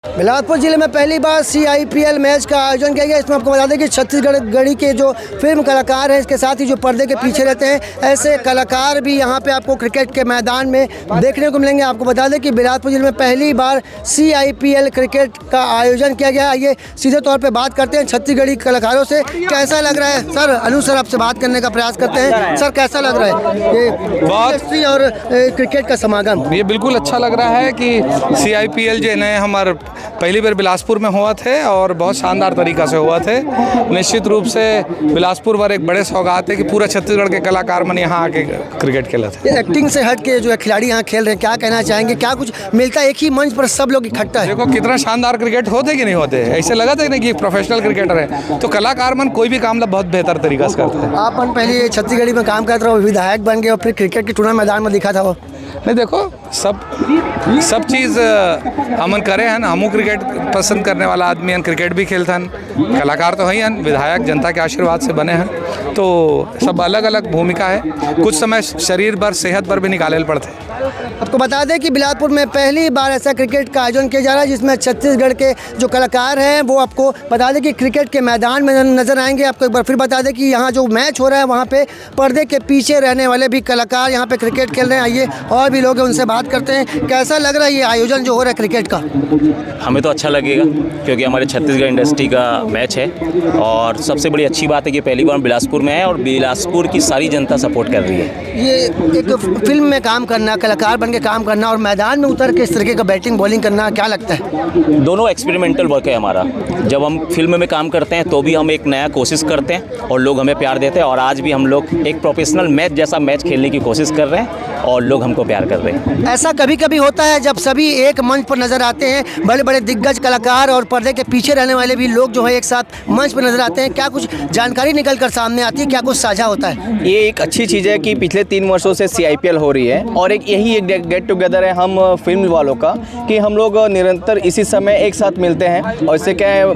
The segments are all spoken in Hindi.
बिलासपुर जिले में पहली बार CIPL मैच का आयोजन किया गया। इसमें आपको बता दें कि छत्तीसगढ़ के जो फिल्म कलाकार हैं, इसके साथ ही जो पर्दे के पीछे रहते हैं, ऐसे कलाकार भी यहाँ पे आपको क्रिकेट के मैदान में देखने को मिलेंगे। आपको बता दें कि बिलासपुर जिले में पहली बार CIPL क्रिकेट का आयोजन किया गया। आइए सीधे तौर पर बात करते हैं छत्तीसगढ़ी कलाकारों से, कैसा लग रहा है। सर, अनु सर आपसे बात करने का प्रयास करते हैं। सर, कैसा लग रहा है ये इंडस्ट्री और क्रिकेट का समागम? ये बिल्कुल अच्छा लग रहा है कि CIPL जो है हमारे पहली बार बिलासपुर में हुआ थे और बहुत शानदार तरीका से हुआ थे। निश्चित रूप से बिलासपुर पर एक बड़े सौगात है कि पूरा छत्तीसगढ़ के कलाकार मन यहाँ आके क्रिकेट खेले थे। एक्टिंग से हट के जो खिलाड़ी यहाँ खेल रहे हैं, क्या कहना चाहेंगे? क्या कुछ मिलता है? एक ही मंच पर सब लोग इकट्ठा है। देखो कितना शानदार क्रिकेट होते कि नहीं होते, ऐसे लगा था कि प्रोफेशनल क्रिकेटर है तो कलाकार मन कोई भी काम बहुत बेहतर तरीका से करते हैं। आप पहले छत्तीसगढ़ी में काम करते रहो, विधायक बन गए और फिर क्रिकेट के टूर्नामेंट मैदान में दिखा था वो। नहीं, देखो सब चीज़ हमन करे हैं। हमू क्रिकेट पसंद करने वाला आदमी हैं, क्रिकेट भी खेलते हैं, कलाकार तो हैं, विधायक जनता के आशीर्वाद से बने हैं, तो सब अलग अलग भूमिका है। कुछ समय शरीर पर सेहत पर भी निकाले पड़ते हैं। आपको बता दें कि बिलासपुर में पहली बार ऐसा क्रिकेट का आयोजन किया जा रहा है जिसमें छत्तीसगढ़ के जो कलाकार हैं वो आपको बता दें कि क्रिकेट के मैदान में नजर आएंगे। आपको एक बार फिर बता दें कि यहाँ जो मैच हो रहा है वहाँ पे पर्दे के पीछे रहने वाले भी कलाकार यहाँ पे क्रिकेट खेल रहे हैं। आइए और भी लोग हैं, उनसे बात करते हैं। कैसा लग रहा है ये आयोजन जो हो रहा है क्रिकेट का? हमें तो अच्छा लगेगा क्योंकि हमारे छत्तीसगढ़ इंडस्ट्री का मैच है और सबसे बड़ी अच्छी बात है कि पहली बार बिलासपुर में है और बिलासपुर की सारी जनता सपोर्ट कर रही है। ये एक फिल्म में काम करना, कलाकार बन के काम करना और मैदान में उतर के इस तरीके का बैटिंग बॉलिंग करना, क्या लगता है? दोनों एक्सपेरिमेंटल वर्क है हमारा। जब हम फिल्म में काम करते हैं तो भी हम एक नया कोशिश करते हैं और लोग हमें प्यार देते हैं, और आज भी हम लोग एक प्रोफेशनल मैच जैसा मैच खेलने की कोशिश कर रहे हैं और लोग हमको प्यार कर रहे हैं। ऐसा कभी कभी होता है जब सभी एक मंच पर नजर आते हैं, बड़े बड़े दिग्गज कलाकार और पर्दे के पीछे रहने वाले भी लोग जो है एक साथ मंच पर नजर आते हैं, क्या कुछ जानकारी निकल कर सामने आती है? क्या कुछ साझा होता है? ये एक अच्छी चीज़ है कि पिछले 3 वर्षों से CIPL हो रही है और यही एक गेट टुगेदर है हम फिल्म वालों का कि हम लोग निरंतर इसी समय एक साथ मिलते हैं और इससे क्या है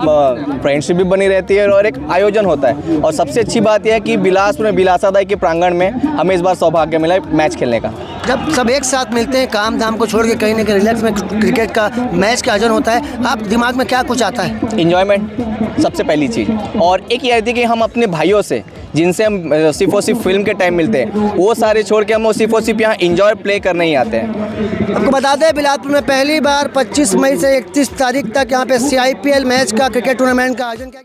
फ्रेंडशिप भी बनी रहती है और एक आयोजन होता है। और सबसे अच्छी बात यह है कि बिलासपुर में बिलासादाई के प्रांगण में हमें इस बार सौभाग्य मिला है मैच खेलने का। जब सब एक साथ मिलते हैं, काम धाम को छोड़ के कहीं ना कहीं रिलैक्स में क्रिकेट का मैच का आयोजन होता है, आप दिमाग में क्या कुछ आता है? इन्जॉयमेंट सबसे पहली चीज़, और एक ये थी कि हम अपने भाइयों से जिनसे हम सिर्फ और सिर्फ फिल्म के टाइम मिलते हैं वो सारे छोड़ के हम सिर्फ और सिर्फ यहाँ इंजॉय प्ले करने ही आते हैं। आपको बता दें बिलासपुर में पहली बार 25 मई से 31 तारीख तक यहाँ पे CIPL मैच का क्रिकेट टूर्नामेंट का आयोजन किया।